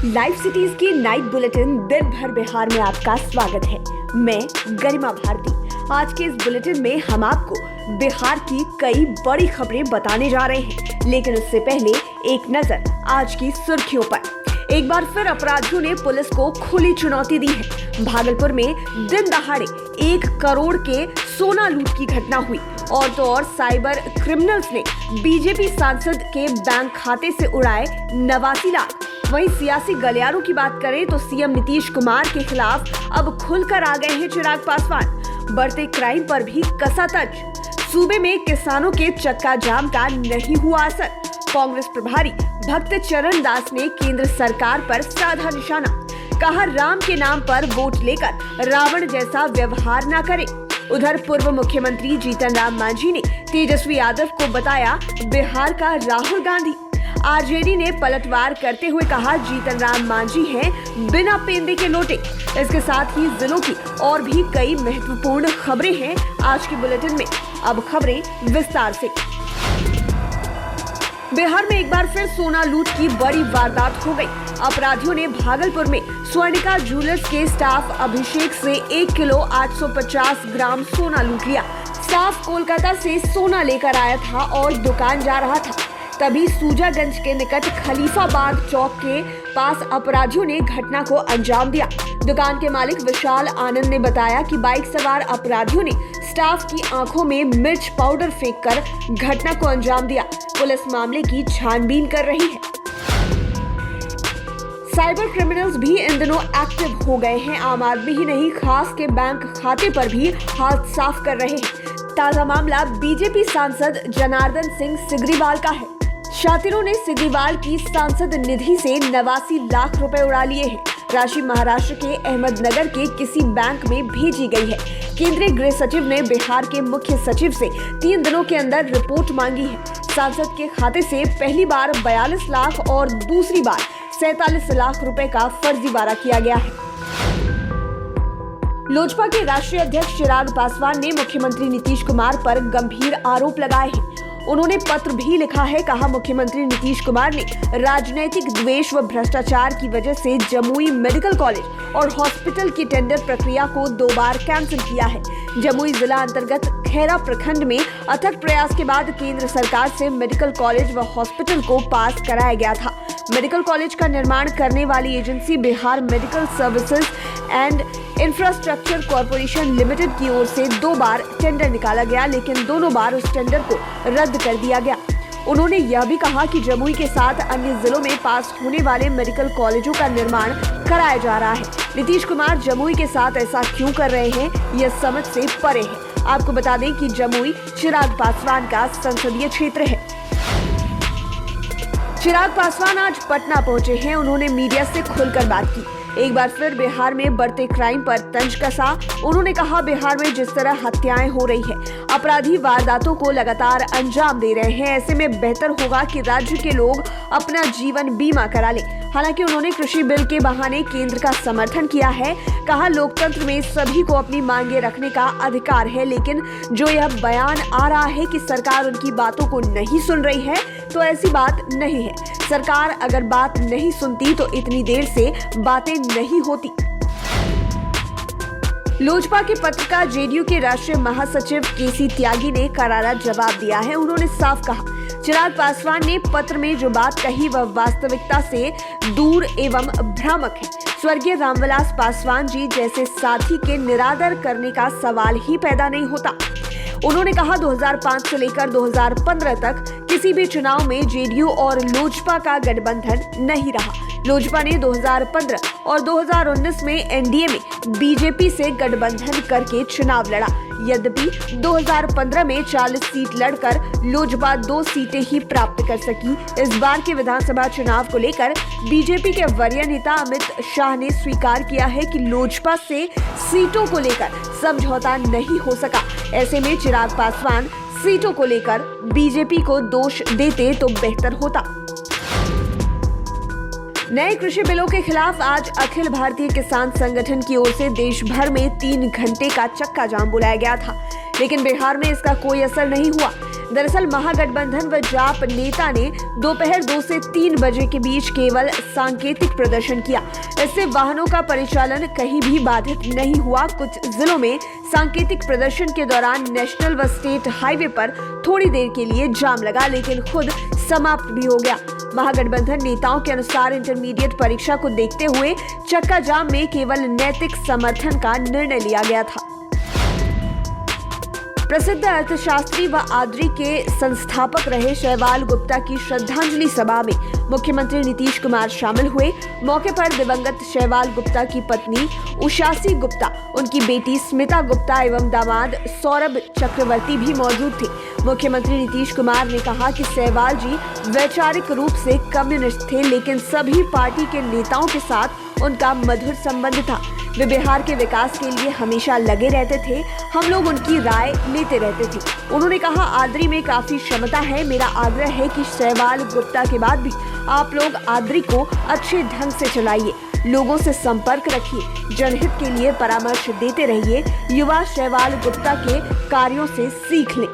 Live cities की night bulletin दिन भर बिहार में आपका स्वागत है। मैं गरिमा भारती। आज के इस बुलेटिन में हम आपको बिहार की कई बड़ी खबरें बताने जा रहे हैं, लेकिन उससे पहले एक नजर आज की सुर्खियों पर। एक बार फिर अपराधियों ने पुलिस को खुली चुनौती दी है। भागलपुर में दिन दहाड़े 1 करोड़ के सोना लूट की घटना हुई और तो और साइबर क्रिमिनल्स ने बीजेपी सांसद के बैंक खाते से उड़ाए 89 लाख। वहीं सियासी गलियारों की बात करें तो सीएम नीतीश कुमार के खिलाफ अब खुलकर आ गए हैं चिराग पासवान। बढ़ते क्राइम पर भी कसा तंज। सूबे में किसानों के चक्का जाम का नहीं हुआ असर। कांग्रेस प्रभारी भक्त चरण दास ने केंद्र सरकार पर साधा निशाना। कहा, राम के नाम पर वोट लेकर रावण जैसा व्यवहार न करें। उधर पूर्व मुख्यमंत्री जीतन राम मांझी ने तेजस्वी यादव को बताया बिहार का राहुल गांधी। आरजेडी ने पलटवार करते हुए कहा, जीतन राम मांझी हैं बिना पेंदे के लोटे। इसके साथ ही जिलों की और भी कई महत्वपूर्ण खबरें हैं आज की बुलेटिन में। अब खबरें विस्तार से। बिहार में एक बार फिर सोना लूट की बड़ी वारदात हो गई। अपराधियों ने भागलपुर में स्वर्णिका ज्वेलर्स के स्टाफ अभिषेक से 1 किलो 850 ग्राम सोना लूट लिया। स्टाफ कोलकाता से सोना लेकर आया था और दुकान जा रहा था। तभी सूजागंज के निकट खलीफाबाद चौक के पास अपराधियों ने घटना को अंजाम दिया। दुकान के मालिक विशाल आनंद ने बताया कि बाइक सवार अपराधियों ने स्टाफ की आंखों में मिर्च पाउडर फेंककर घटना को अंजाम दिया। पुलिस मामले की छानबीन कर रही है। साइबर क्रिमिनल्स भी इन दिनों एक्टिव हो गए हैं। आम आदमी ही नहीं, खास के बैंक खाते पर भी हाथ साफ कर रहे हैं। ताजा मामला बीजेपी सांसद जनार्दन सिंह सिग्रीवाल का है। शातिरों ने सिग्रीवाल की सांसद निधि से 89 लाख रुपए उड़ा लिए हैं। राशि महाराष्ट्र के अहमदनगर के किसी बैंक में भेजी गई है। केंद्रीय गृह सचिव ने बिहार के मुख्य सचिव से 3 दिनों के अंदर रिपोर्ट मांगी है। सांसद के खाते से पहली बार 42 लाख और दूसरी बार 47 लाख रुपए का फर्जीवाड़ा किया गया है। लोजपा के राष्ट्रीय अध्यक्ष चिराग पासवान ने मुख्यमंत्री नीतीश कुमार पर गंभीर आरोप लगाए हैं। उन्होंने पत्र भी लिखा है। कहा, मुख्यमंत्री नीतीश कुमार ने राजनीतिक द्वेष व भ्रष्टाचार की वजह से जमुई मेडिकल कॉलेज और हॉस्पिटल की टेंडर प्रक्रिया को 2 बार कैंसिल किया है। जमुई जिला अंतर्गत खैरा प्रखंड में अथक प्रयास के बाद केंद्र सरकार से मेडिकल कॉलेज व हॉस्पिटल को पास कराया गया था। मेडिकल कॉलेज का निर्माण करने वाली agency Bihar medical services and infrastructure corporation limited की ओर से 2 बार टेंडर निकाला गया, लेकिन दोनों बार उस टेंडर को रद्द कर दिया गया। उन्होंने यह भी कहा कि जमुई के साथ अन्य जिलों में पास होने वाले मेडिकल कॉलेजों का निर्माण कराया जा रहा है। नीतीश कुमार जमुई के साथ ऐसा क्यों कर रहे हैं, यह समझ से परे है। आपको बता दें कि जमुई चिराग पासवान का संसदीय क्षेत्र है। चिराग पासवान आज पटना पहुंचे हैं। उन्होंने मीडिया से खुलकर बात की। एक बार फिर बिहार में बढ़ते क्राइम पर तंज कसा। उन्होंने कहा, बिहार में जिस तरह हत्याएं हो रही है, अपराधी वारदातों को लगातार अंजाम दे रहे हैं, ऐसे में बेहतर होगा कि राज्य के लोग अपना जीवन बीमा करा लें। हालांकि उन्होंने कृषि बिल के बहाने केंद्र का समर्थन किया है। कहा, लोकतंत्र में सभी को अपनी मांगे रखने का अधिकार है, लेकिन जो यह बयान आ रहा है कि सरकार उनकी बातों को नहीं सुन रही है, तो ऐसी बात नहीं है। सरकार अगर बात नहीं सुनती तो इतनी देर से बातें नहीं होती। लोजपा के पत्र का जेडीयू के राष्ट्रीय महासचिव केसी त्यागी ने करारा जवाब दिया है। उन्होंने साफ कहा, चिराग पासवान ने पत्र में जो बात कही वह वास्तविकता से दूर एवं भ्रामक है। स्वर्गीय रामविलास पासवान जी जैसे साथी के निरादर करने का सवाल ही पैदा नहीं होता। उन्होंने कहा, 2005 से लेकर 2015 तक किसी भी चुनाव में जेडीयू और लोजपा का गठबंधन नहीं रहा। लोजपा ने 2015 और 2019 में एनडीए में बीजेपी से गठबंधन करके चुनाव लड़ा। यद्यपि 2015 में 40 सीट लड़कर लोजपा 2 सीटें ही प्राप्त कर सकी। इस बार के विधानसभा चुनाव को लेकर बीजेपी के वरीय नेता अमित शाह ने स्वीकार किया है कि लोजपा से सीटों को लेकर समझौता नहीं हो सका। ऐसे में चिराग पासवान सीटों को लेकर बीजेपी को दोष देते तो बेहतर होता। नए कृषि बिलों के खिलाफ आज अखिल भारतीय किसान संगठन की ओर से देश भर में 3 घंटे का चक्का जाम बुलाया गया था। लेकिन बिहार में इसका कोई असर नहीं हुआ। दरअसल महागठबंधन व जाप नेता ने दोपहर 2 से 3 बजे के बीच केवल सांकेतिक प्रदर्शन किया। इससे वाहनों का परिचालन कहीं भी बाधित नहीं हुआ। कुछ जिलों में सांकेतिक प्रदर्शन के दौरान नेशनल व स्टेट हाईवे पर थोड़ी देर के लिए जाम लगा, लेकिन खुद समाप्त भी हो गया। महागठबंधन नेताओं के अनुसार इंटरमीडिएट परीक्षा को देखते हुए चक्का जाम में केवल नैतिक समर्थन का निर्णय लिया गया था। प्रसिद्ध अर्थशास्त्री व आद्री के संस्थापक रहे शैवाल गुप्ता की श्रद्धांजलि सभा में मुख्यमंत्री नीतीश कुमार शामिल हुए। मौके पर दिवंगत शैवाल गुप्ता की पत्नी उषासी गुप्ता, उनकी बेटी स्मिता गुप्ता एवं दामाद सौरभ चक्रवर्ती भी मौजूद थे। मुख्यमंत्री नीतीश कुमार ने कहा कि शैवाल जी वैचारिक रूप से कम्युनिस्ट थे, लेकिन सभी पार्टी के नेताओं के साथ उनका मधुर संबंध था। वे बिहार के विकास के लिए हमेशा लगे रहते थे। हम लोग उनकी राय लेते रहते थे। उन्होंने कहा, आद्री में काफी क्षमता है। मेरा आग्रह है कि शैवाल गुप्ता के बाद भी आप लोग आद्री को अच्छे ढंग से चलाइए, लोगों से संपर्क रखिए, जनहित के लिए परामर्श देते रहिए। युवा शैवाल गुप्ता के कार्यों से सीख लें।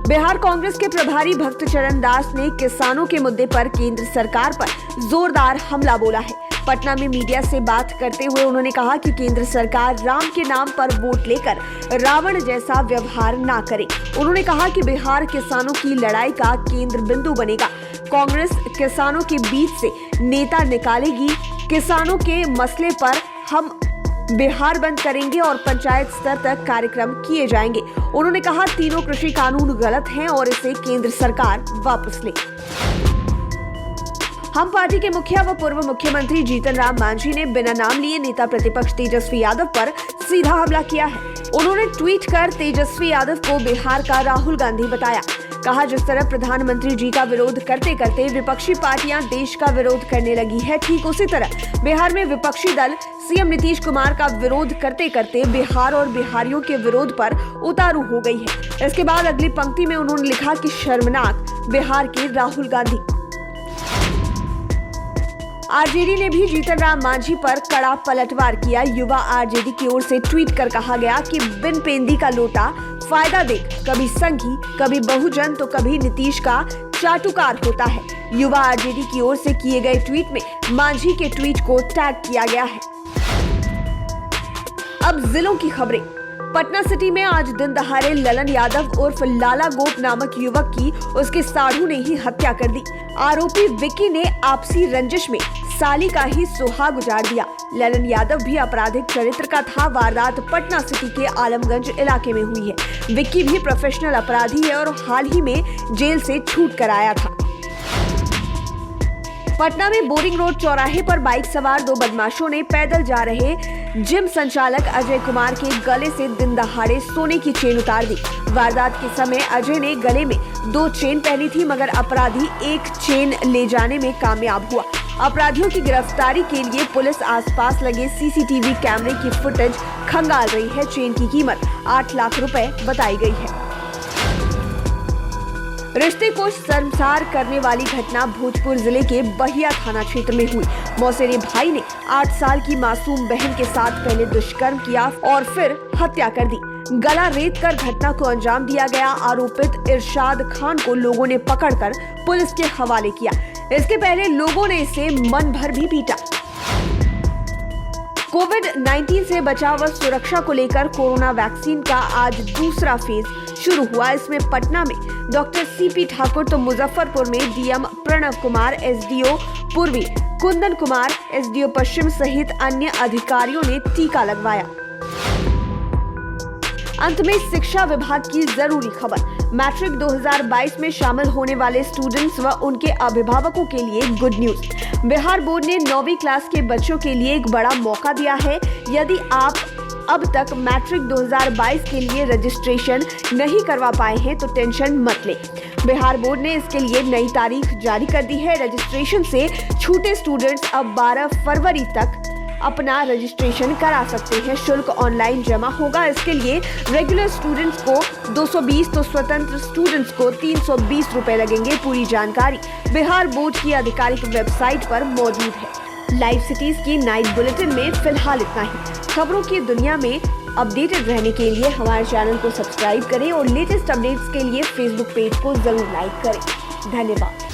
बिहार कांग्रेस के प्रभारी भक्त चरण दास ने किसानों के मुद्दे पर केंद्र सरकार पर जोरदार हमला बोला है। पटना में मीडिया से बात करते हुए उन्होंने कहा कि केंद्र सरकार राम के नाम पर वोट लेकर रावण जैसा व्यवहार ना करे। उन्होंने कहा कि बिहार किसानों की लड़ाई का केंद्र बिंदु बनेगा। कांग्रेस किसानों के बीच से नेता निकालेगी। किसानों के मसले पर हम बिहार बंद करेंगे और पंचायत स्तर तक कार्यक्रम किए जाएंगे। उन्होंने कहा, तीनों कृषि कानून गलत हैं और इसे केंद्र सरकार वापस ले। हम पार्टी के मुखिया व पूर्व मुख्यमंत्री जीतन राम मांझी ने बिना नाम लिए नेता प्रतिपक्ष तेजस्वी यादव पर सीधा हमला किया है। उन्होंने ट्वीट कर तेजस्वी यादव को बिहार का राहुल गांधी बताया। कहा, जिस तरह प्रधानमंत्री जी का विरोध करते करते विपक्षी पार्टियां देश का विरोध करने लगी है, ठीक उसी तरह बिहार में विपक्षी दल सीएम नीतीश कुमार का विरोध करते करते बिहार और बिहारियों के विरोध पर उतारू हो गई है। इसके बाद अगली पंक्ति में उन्होंने लिखा कि शर्मनाक बिहार के राहुल गांधी। आरजेडी ने भी जीतन राम मांझी पर कड़ा पलटवार किया। युवा आरजेडी की ओर से ट्वीट कर कहा गया कि बिन पेंदी का लोटा फायदा देख, कभी संघी कभी बहुजन तो कभी नीतीश का चाटुकार होता है। युवा आरजेडी की ओर से किए गए ट्वीट में मांझी के ट्वीट को टैग किया गया है। अब जिलों की खबरें। पटना सिटी में आज दिन दहाड़े ललन यादव उर्फ लाला गोप नामक युवक की उसके साढ़ू ने ही हत्या कर दी। आरोपी विक्की ने आपसी रंजिश में साली का ही सुहाग उजाड़ दिया। ललन यादव भी आपराधिक चरित्र का था। वारदात पटना सिटी के आलमगंज इलाके में हुई है। विक्की भी प्रोफेशनल अपराधी है और हाल ही में जेल से छूट कर आया था। पटना में बोरिंग रोड चौराहे पर बाइक सवार 2 बदमाशों ने पैदल जा रहे जिम संचालक अजय कुमार के गले से दिन दहाड़े सोने की चेन उतार दी। वारदात के समय अजय ने गले में 2 चेन पहनी थी, मगर अपराधी 1 चेन ले जाने में कामयाब हुआ। अपराधियों की गिरफ्तारी के लिए पुलिस आसपास लगे सीसीटीवी कैमरे की फुटेज खंगाल रही है। चेन की कीमत 8 लाख रुपए बताई गई है। रिश्ते को शर्मसार करने वाली घटना भोजपुर जिले के बहिया थाना क्षेत्र में हुई। मौसेरे भाई ने 8 साल की मासूम बहन के साथ पहले दुष्कर्म किया और फिर हत्या कर दी। गला रेत कर घटना को अंजाम दिया गया। आरोपित इरशाद खान को लोगों ने पकड़कर पुलिस के हवाले किया। इसके पहले लोगों ने इसे मन भर भी पीटा। कोविड-19 से बचाव व सुरक्षा को लेकर कोरोना वैक्सीन का आज दूसरा फेज शुरू हुआ। इसमें पटना में डॉक्टर सीपी ठाकुर तो मुजफ्फरपुर में डीएम प्रणव कुमार, एसडीओ पूर्वी कुंदन कुमार, एसडीओ पश्चिम सहित अन्य अधिकारियों ने टीका लगवाया। अंत में शिक्षा विभाग की जरूरी खबर। मैट्रिक 2022 में शामिल होने वाले स्टूडेंट्स व उनके अभिभावकों के लिए गुड न्यूज। बिहार बोर्ड ने 9वीं क्लास के बच्चों के लिए एक बड़ा मौका दिया है। यदि आप अब तक मैट्रिक 2022 के लिए रजिस्ट्रेशन नहीं करवा पाए हैं तो टेंशन मत लें। बिहार बोर्ड ने इसके लिए नई तारीख जारी कर दी है। रजिस्ट्रेशन से छूटे स्टूडेंट्स अब 12 फरवरी तक अपना रजिस्ट्रेशन करा सकते हैं। शुल्क ऑनलाइन जमा होगा। इसके लिए रेगुलर स्टूडेंट्स को 220 तो स्वतंत्र स्टूडेंट्स को 320 रुपए लगेंगे। पूरी जानकारी बिहार बोर्ड की आधिकारिक वेबसाइट पर मौजूद है। लाइव सिटीज की नाइट बुलेटिन में फिलहाल इतना ही। खबरों की दुनिया में अपडेटेड रहने के लिए हमारे चैनल को सब्सक्राइब करें और लेटेस्ट अपडेट्स के लिए फेसबुक पेज को जरूर लाइक करें। धन्यवाद।